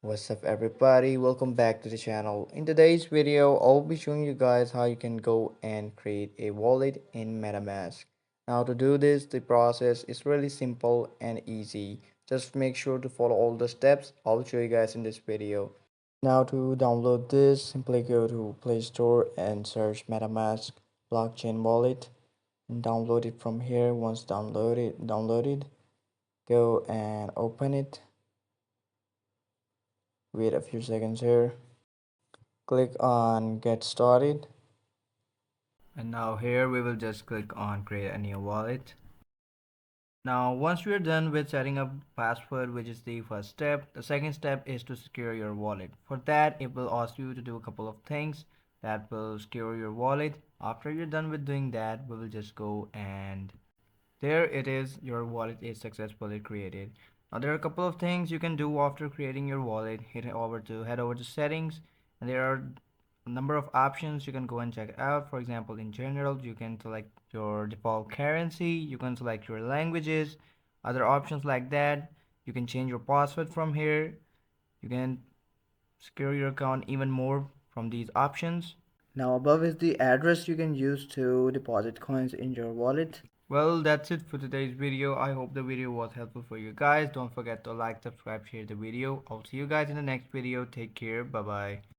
What's up everybody, welcome back to the channel. In today's video I'll be showing you guys how you can go and create a wallet in Metamask. Now to do this, the process is really simple and easy. Just make sure to follow all the steps I'll show you guys in this video. Now to download this, simply go to Play Store and search Metamask blockchain wallet and download it from here. Once downloaded, go and open it. Wait a few seconds here. Click on get started, and now here we will just click on create a new wallet. Now once we are done with setting up password, which is the first step, the second step is to secure your wallet. For that, it will ask you to do a couple of things that will secure your wallet. After you're done with doing that, we will just go and there it is, your wallet is successfully created. Now there are a couple of things you can do after creating your wallet. Head over to settings, and there are a number of options you can go and check out. For example, in general, you can select your default currency, you can select your languages, other options like that. You can change your password from here. You can secure your account even more from these options. Now above is the address you can use to deposit coins in your wallet. Well, that's it for today's video. I hope the video was helpful for you guys. Don't forget to like, subscribe, share the video. I'll see you guys in the next video. Take care. Bye bye.